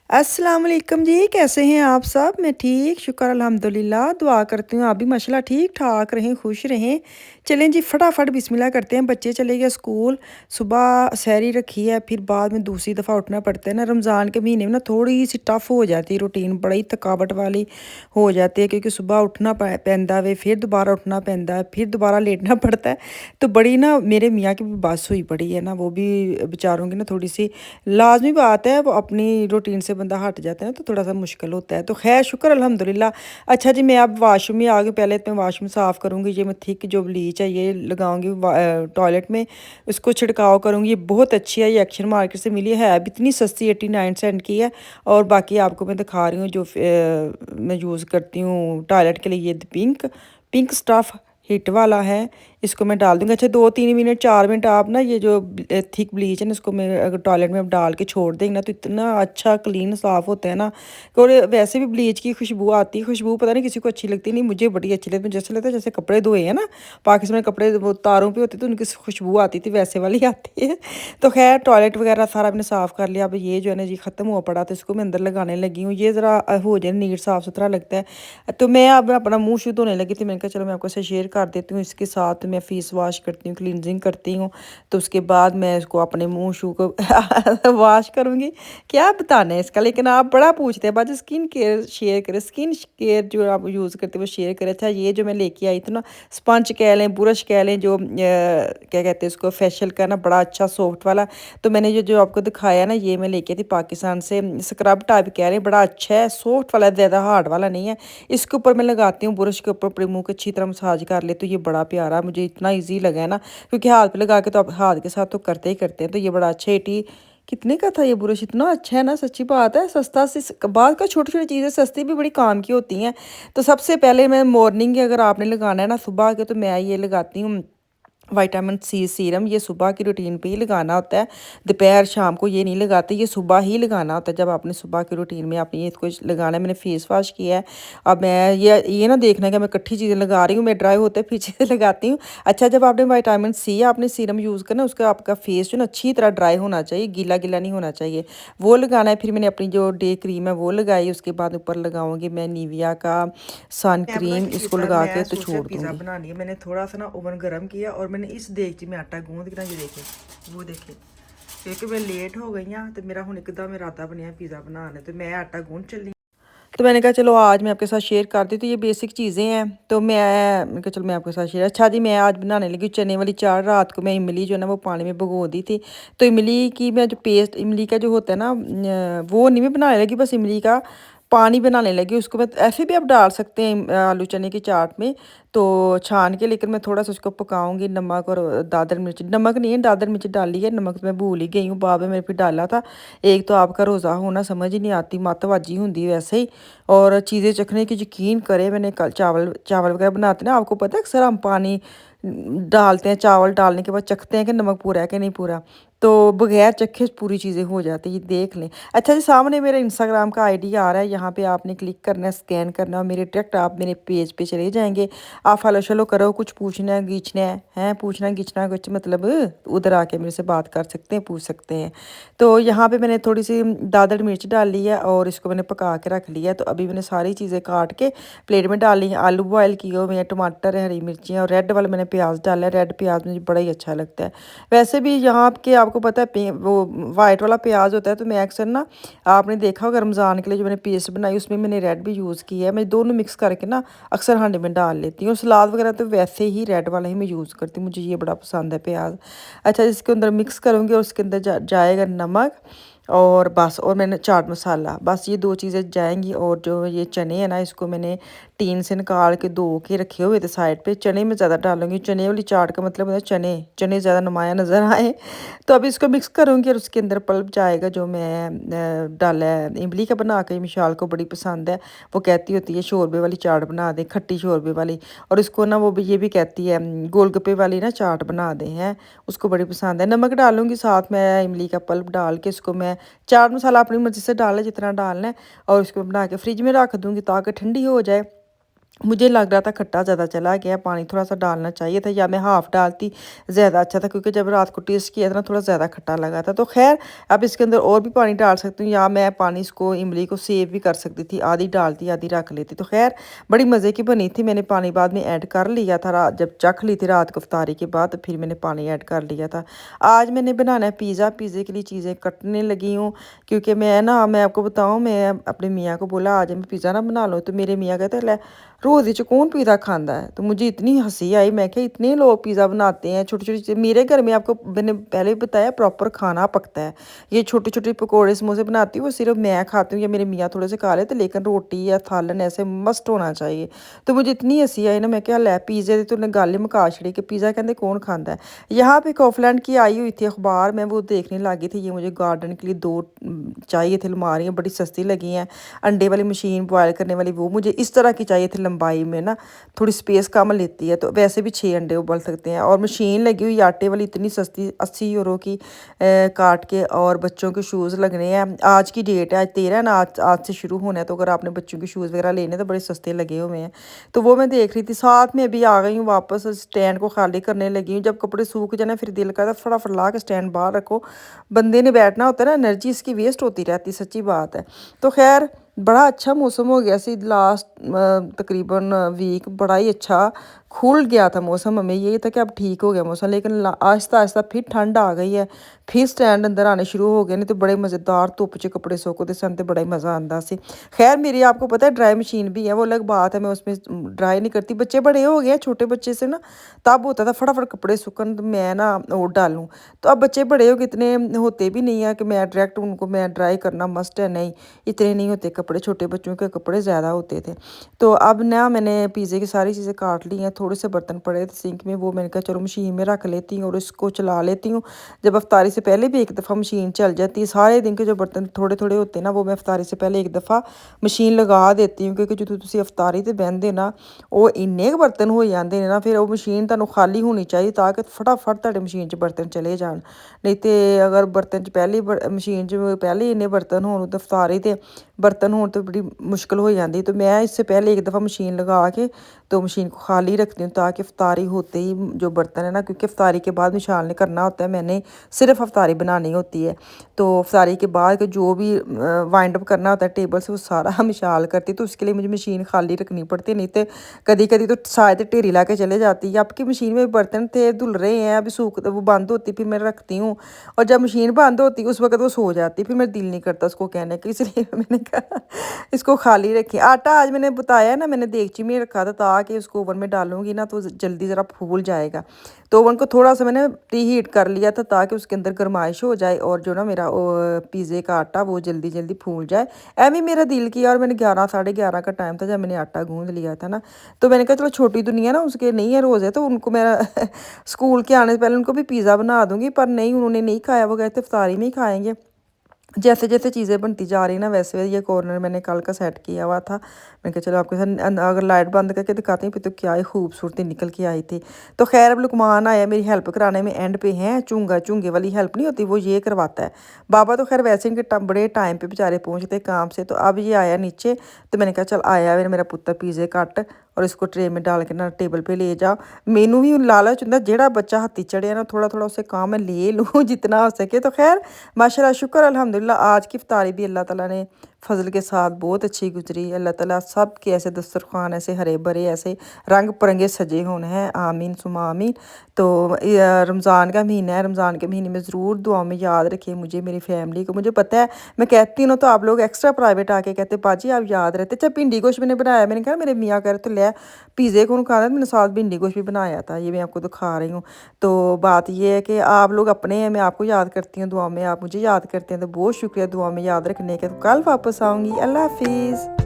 अस्सलाम वालेकुम जी, कैसे हैं आप सब? मैं ठीक, शुक्र अल्हम्दुलिल्लाह। दुआ करती हूँ आप भी माशाल्लाह ठीक-ठाक रहें, खुश रहें। चलें जी फटाफट बिस्मिल्लाह करते हैं। बच्चे चले गए स्कूल, सुबह सहरी रखी है, फिर बाद में दूसरी दफ़ा उठना पड़ता है ना। रमज़ान के महीने में ना थोड़ी-सी टफ़ हो जाती है रूटीन, बड़ी थकावट वाली हो जाती है क्योंकि सुबह उठना पैंदा वे, फिर दोबारा उठना पैंदा है, फिर दोबारा लेटना पड़ता है। तो बड़ी ना मेरे मियाँ की भी बस हुई पड़ी है ना, वो भी बेचारों की ना थोड़ी-सी लाज़मी बात है, वो अपनी रूटीन से बंदा हट जाता है ना तो थोड़ा-सा मुश्किल होता है। तो ख़ैर शुक्र अल्हम्दुलिल्लाह। अच्छा जी, मैं अब वॉशरूम में आ गई। पहले तो मैं वॉशरूम साफ़ करूँगी। ये मैं थिक जो ब्लीच है ये लगाऊँगी टॉयलेट में, उसको छिड़काव करूँगी। ये बहुत अच्छी है, ये एक्शन मार्केट से मिली है भी इतनी सस्ती 89 सेंट की है। और बाकी आपको मैं दिखा रही हूँ जो मैं यूज़ करती हूँ टॉयलेट के लिए, ये पिंक पिंक स्टफ़ हिट वाला है। इसको मैं डाल दूँगी। अच्छा 2-3 मिनट 4 मिनट आप ना ये जो थिक ब्लीच है ना इसको मैं अगर टॉयलेट में आप डाल के छोड़ देंगे ना तो इतना अच्छा क्लीन साफ़ होता है ना। और वैसे भी ब्लीच की खुशबू आती है, खुशबू पता नहीं किसी को अच्छी लगती नहीं, मुझे बड़ी अच्छी लगती है। जैसे लगता है जैसे कपड़े धोए हैं ना, पाकिस्तान में कपड़े वो तारों पे होते तो उनकी खुशबू आती थी, वैसे वाली आती है। तो खैर टॉयलेट वगैरह सारा मैंने साफ़ कर लिया। अब ये जो है ना जी ख़त्म हुआ पड़ा तो इसको मैं अंदर लगाने लगी हूँ। ये ज़रा हो जाए नीट साफ़ सुथरा लगता है। तो मैं अब अपना मुँह शुद्ध धोने लगी थी। मैंने कहा चलो मैं आपको से शेयर कर देती हूँ। इसके साथ मैं फेस वॉश करती हूँ, क्लींजिंग करती हूँ। तो उसके बाद मैं इसको अपने मुँह शू को वॉश करूँगी। क्या बताना है इसका, लेकिन आप बड़ा पूछते हैं बाजी स्किन केयर शेयर करें, स्किन केयर जो आप यूज़ करते हो वो शेयर करें। अच्छा ये जो मैं लेके आई थी ना, स्पंज कह लें, ब्रश कह लें, जो क्या कहते हैं उसको, फेशियल का ना, बड़ा अच्छा सॉफ्ट वाला। तो मैंने जो जो आपको दिखाया ना, ये मैं लेके थी पाकिस्तान से। स्क्रब टाइप कह रहे हैं, बड़ा अच्छा है, सॉफ्ट वाला, ज़्यादा हार्ड वाला नहीं है। इसके ऊपर मैं लगाती हूँ, ब्रश के ऊपर अपने मुँह को अच्छी तरह मसाज कर ले। तो ये बड़ा प्यारा मुझे इतना ईज़ी लगा है ना, क्योंकि हाथ पे लगा के तो आप हाथ के साथ तो करते ही करते हैं। तो ये बड़ा अच्छा 80 कितने का था ये ब्रश, इतना अच्छा है ना, सच्ची बात है। सस्ता से बाद का छोटी-छोटी चीज़ें सस्ती भी बड़ी काम की होती हैं। तो सबसे पहले मैं मॉर्निंग अगर आपने लगाना है ना सुबह के, तो मैं ये लगाती हूँ विटामिन सी सीरम। ये सुबह की रूटीन पे ही लगाना होता है, दोपहर शाम को ये नहीं लगाते, ये सुबह ही लगाना होता है। जब आपने सुबह की रूटीन में आपने ये इसको लगाना है। मैंने फेस वॉश किया है। अब मैं ये ना देखना है कि मैं इकट्ठी चीज़ें लगा रही हूँ, मैं ड्राई होते हैं पीछे से लगाती हूँ। अच्छा जब आपने विटामिन सी आपने सीरम यूज़ करना, उसका आपका फेस जो ना अच्छी तरह ड्राई होना चाहिए, गीला गीला नहीं होना चाहिए, वो लगाना है। फिर मैंने अपनी जो डे क्रीम है वो लगाई, उसके बाद ऊपर लगाऊंगी मैं निविया का सन मैं पता क्रीम, क्या इसको सीसा, लगा के मैं तो सोचा छोड़ पिज़्ज़ा दूंगी। बनानी है। मैंने थोड़ा सा ना ओवन गर्म किया और मैंने इस देगची में आटा गूंद के ना, ये देखे, वो देखे, क्योंकि मैं लेट हो गई हाँ, तो मेरा हूँ एकदम इरादा बनया पिज़्ज़ा बनाने, तो मैं आटा गूंद चली। तो मैंने कहा चलो आज मैं आपके साथ शेयर कर दी। तो ये बेसिक चीज़ें हैं, तो मैंने कहा चलो मैं आपके साथ शेयर। अच्छा जी, मैं आज बनाने लगी चने वाली चाट। रात को मैं इमली जो है ना वो पानी में भिगो दी थी। तो इमली की मैं जो पेस्ट इमली का जो होता है ना, वो नहीं मैं बनाने लगी, बस इमली का पानी बनाने लगी। उसको मैं ऐसे भी आप डाल सकते हैं आलू चने की चाट में, तो छान के, लेकिन मैं थोड़ा सा उसको पकाऊंगी। नमक और दादर मिर्च, नमक नहीं है दादर मिर्च डाली है, नमक तो मैं भूल ही गई हूँ, बाद में मैंने फिर डाला था। एक तो आपका रोज़ा होना समझ ही नहीं आती, मत्तवाजी होंगी वैसे ही। और चीज़ें चखने की यकीन करें, मैंने कल चावल चावल वगैरह बनाते ना, आपको पता है अक्सर हम पानी डालते हैं, चावल डालने के बाद चखते हैं कि नमक पूरा है कि नहीं पूरा। तो बगैर चखे पूरी चीज़ें हो जाती है, ये देख लें। अच्छा जी, सामने मेरा इंस्टाग्राम का आईडी आ रहा है, यहाँ पे आपने क्लिक करना है, स्कैन करना है, और मेरे डायरेक्ट आप मेरे पेज पे चले जाएंगे। आप फॉलो शलो करो, कुछ पूछना है गीचना है पूछना गीचना कुछ मतलब, उधर आके मेरे से बात कर सकते हैं, पूछ सकते हैं। तो यहाँ पे मैंने थोड़ी सी दादड़ मिर्च डाल ली है और इसको मैंने पका के रख लिया है। तो अभी मैंने सारी चीज़ें काट के प्लेट में डाल ली हैं। आलू बॉयल किए हुए हैं, टमाटर है, हरी मिर्चियाँ, और रेड वाला मैंने प्याज डाला है। रेड प्याज मुझे बड़ा ही अच्छा लगता है। वैसे भी यहाँ के आपको पता है वो वाइट वाला प्याज होता है, तो मैं अक्सर ना, आपने देखा होगा रमज़ान के लिए जो मैंने पेस्ट बनाई उसमें मैंने रेड भी यूज़ किया है। मैं दोनों मिक्स करके ना अक्सर हांडे में डाल लेती हूँ। और सलाद वगैरह तो वैसे ही रेड वाला ही मैं यूज़ करती हूँ, मुझे ये बड़ा पसंद है प्याज। अच्छा, इसके अंदर मिक्स करूँगी और उसके अंदर जाएगा नमक और बस, और मैंने चाट मसाला, बस ये दो चीज़ें जाएंगी। और जो ये चने हैं ना, इसको मैंने टीन से निकाल के धो के रखे हुए थे साइड पे। चने में ज़्यादा डालूंगी, चने वाली चाट का मतलब होता है चने चने ज़्यादा नुमाया नज़र आए। तो अभी इसको मिक्स करूँगी और उसके अंदर पल्प जाएगा जो मैं डाला है इमली का बना के। मिशाल को बड़ी पसंद है, वो कहती होती है शोरबे वाली चाट बना दे, खट्टी शोरबे वाली। और इसको ना वो भी ये भी कहती है गोलगप्पे वाली ना चाट बना दे हैं, उसको बड़ी पसंद है। नमक डालूंगी साथ में, इमली का पल्प डाल के इसको मैं, चाट मसाला अपनी मर्ज़ी से डालें जितना डालना है, और इसको बना के फ्रिज में रख दूँगी ताकि ठंडी हो जाए। मुझे लग रहा था खट्टा ज़्यादा चला गया, पानी थोड़ा सा डालना चाहिए था, या मैं हाफ़ डालती ज़्यादा अच्छा था, क्योंकि जब रात को टेस्ट किया था ना थोड़ा ज़्यादा खट्टा लगा था। तो खैर अब इसके अंदर और भी पानी डाल सकती हूँ, या मैं पानी इसको इमली को सेव भी कर सकती थी, आधी डालती आधी रख लेती। तो खैर बड़ी मज़े की बनी थी। मैंने पानी बाद में ऐड कर लिया था, रात जब चख ली थी रात को इफ्तारी के बाद, तो फिर मैंने पानी ऐड कर लिया था। आज मैंने बनाना है पिज़्ज़ा। पिज़्ज़े के लिए चीज़ें कटने लगी हूँ, क्योंकि मैं आपको बताऊँ, मैं अपने मियाँ को बोला आज मैं पिज़्ज़ा ना बना लो, तो मेरे मियाँ कहते ले रोज़ च कौन पिज़्ज़ा खाता है। तो मुझे इतनी हंसी आई, मैं क्या इतने लोग पिज़्ज़ा बनाते हैं, छोटी छोटी चीज़ें। मेरे घर में आपको मैंने पहले भी बताया प्रॉपर खाना पकता है। ये छोटे छोटे पकौड़े समोसे बनाती हूँ वो सिर्फ मैं खाती हूँ, या मेरे मियाँ थोड़े से खा लेते, लेकिन रोटी या थालन ऐसे मस्ट होना चाहिए। तो मुझे इतनी हंसी आई ना, मैं क्या लै पिज़्ज़े तो उन्हें गल ही मुका छड़ी कि पिज़्ज़ा कहते कौन खाता है। यहाँ पे कॉफलैंड की आई हुई थी अखबार, मैं वो देखने लगी थी। ये मुझे गार्डन के लिए दो चाहिए थे अलमारियाँ, बड़ी सस्ती लगी हैं। अंडे वाली मशीन बॉयल करने वाली, वो मुझे इस तरह की चाहिए थी, लंबाई में ना थोड़ी स्पेस कम लेती है, तो वैसे भी 6 अंडे उबल सकते हैं। और मशीन लगी हुई आटे वाली, इतनी सस्ती 80 यूरो की काट के। और बच्चों के शूज़ लगने हैं, आज की डेट है, आज 13 ना, आज से शुरू होना है। तो अगर आपने बच्चों के शूज़ वगैरह लेने तो बड़े सस्ते लगे हुए हैं। तो वो मैं देख रही थी, साथ में अभी आ गई हूँ वापस, स्टैंड को खाली करने लगी हूँ। जब कपड़े सूख जाए ना फिर दिल करता फटाफट ला के स्टैंड बाहर रखो। बंदे ने बैठना होता है ना, एनर्जी इसकी वेस्ट होती रहती, सच्ची बात है। तो खैर बड़ा अच्छा मौसम हो गया सी लास्ट तकरीबन वीक, बड़ा ही अच्छा खुल गया था मौसम। हमें ये था कि अब ठीक हो गया मौसम, लेकिन आहिस्ता आहिस्ता फिर ठंड आ गई है, फिर स्टैंड अंदर आने शुरू हो गए। नहीं तो बड़े मज़ेदार धुप च कपड़े सुकते सन, तो बड़ा ही मज़ा आंदा सी। खैर मेरी आपको पता है ड्राई मशीन भी है, वो अलग बात है, मैं उसमें ड्राई नहीं करती। बच्चे बड़े हो गए हैं, छोटे बच्चे से ना तब होता था फटाफट कपड़े सूखन तो मैं ना वो डालूँ। तो अब बच्चे बड़े हो गए, इतने होते भी नहीं है कि मैं डायरेक्ट उनको मैं ड्राई करना मस्ट है, नहीं इतने नहीं होते कपड़े, छोटे बच्चों के कपड़े ज़्यादा होते थे। तो अब ना मैंने पिज़्ज़े की सारी चीज़ें काट ली हैं, थोड़े से बर्तन पड़े थे सिंक में, वो मैंने कहा चलो मशीन में रख लेती हूँ और इसको चला लेती हूँ। जब अफ्तारी से पहले भी एक दफ़ा मशीन चल जाती है, सारे दिन के जो बर्तन थोड़े थोड़े होते हैं ना, वो मैं अफ्तारी से पहले एक दफ़ा मशीन लगा देती हूँ, क्योंकि जो तुसी अफ्तारी ते बहंदे ना वो इन्ने कुे बर्तन हो जाते हैं ना, फिर वो मशीन तुहानूं खाली होनी चाहिए ताकि फटाफट तुहाडे मशीन च बर्तन चले जान। नहीं तो अगर बर्तन च पहले मशीन च पहले इन्ने बर्तन होन तो अफ्तारी ते बर्तन होन तो बड़ी मुश्किल हो जाती। तो मैं इससे पहले एक दफ़ा मशीन लगा के तो मशीन को खाली रखती हूँ, ताकि अफ्तारी होते ही जो बर्तन है ना, क्योंकि अफ्तारी के बाद निशान करना होता है, मैंने सिर्फ अफ्तारी बनानी होती है। तो अफ्तारी के बाद जो भी वाइंड अप करना होता है टेबल से, वो सारा मिशाल करती, तो उसके लिए मुझे मशीन खाली रखनी पड़ती है। नहीं तो कभी कभी तो शायद ढेरी ला के चले जाती है। आपकी मशीन में बर्तन थे धुल रहे हैं, अभी सूख वो बंद होती, फिर मैं रखती हूँ। और जब मशीन बंद होती उस वक्त वो सो जाती, फिर मेरा दिल नहीं करता उसको कहने का, इसलिए मैंने कहा इसको खाली रखिए। आटा आज मैंने बताया ना, मैंने देगची में रखा था ताकि उसको ओवन में डालूंगी ना तो जल्दी ज़रा फूल जाएगा। तो ओवन को थोड़ा सा मैंने प्री हीट कर लिया था ताकि उसके अंदर गर्माइश हो जाए, और जो ना मेरा पिज़्ज़े का आटा वो जल्दी जल्दी फूल जाए। एवं मेरा दिल किया, और मैंने 11 साढ़े 11 का टाइम था जब मैंने आटा गूँध लिया था ना। तो मैंने कहा चलो छोटी दुनिया ना उसके नहीं है रोज़े, तो उनको मैं स्कूल के आने से पहले उनको भी पिज़्ज़ा बना दूँगी। पर नहीं, उन्होंने नहीं खाया, वो कहते इफ्तारी में ही खाएँगे। जैसे जैसे चीज़ें बनती जा रही ना, वैसे ये कॉर्नर मैंने कल का सेट किया हुआ था। मैंने कहा चलो आपके साथ अगर लाइट बंद करके दिखाती हूँ, फिर तो क्या ही खूबसूरती निकल के आई थी। तो खैर अब लुकमान आया मेरी हेल्प कराने में, एंड पे हैं चूंगा चूंगे वाली हेल्प नहीं होती, वो ये करवाता है। बाबा तो खैर वैसे इनके बड़े टाइम पे बेचारे पहुँचते काम से। तो अब ये आया नीचे, तो मैंने कहा चल आया मेरा पुत्र पिज़्ज़े कट, और इसको ट्रे में डाल के ना टेबल पे ले जाओ। मैनू भी लालच होंदा जेड़ा बच्चा हत्थी चढ़िया ना, थोड़ा थोड़ा उससे काम मैं ले लूँ जितना हो सके। तो खैर माशाल्लाह शुक्र अल्हम्दुलिल्लाह, आज की इफ्तारी भी अल्लाह ताला ने फजल के साथ बहुत अच्छी गुजरी। अल्लाह ताला सब के ऐसे दस्तरखान ऐसे हरे भरे ऐसे रंग बिरंगे सजे होने हैं, आमीन सुमा आमीन। तो रमज़ान का महीना है, रमज़ान के महीने में ज़रूर दुआ में याद रखिए मुझे, मेरी फैमिली को। मुझे पता है मैं कहती हूँ तो आप लोग एक्स्ट्रा प्राइवेट आके कहते पाजी आप याद रहते। अच्छा भिंडी गोश्त मैंने बनाया, मैंने कहा मेरे मियाँ कह रहे तो ले पिज़्ज़े कौन खा रहा है, मैंने साथ भिंडी गोश्त भी बनाया था, ये मैं आपको दिखा रही हूँ। तो बात ये है कि आप लोग अपने हैं, मैं आपको याद करती हूँ दुआ में, आप मुझे याद करते हैं, तो बहुत शुक्रिया दुआ में याद रखने का। तो कल वापस आऊँगी। अल्लाह हाफिज़।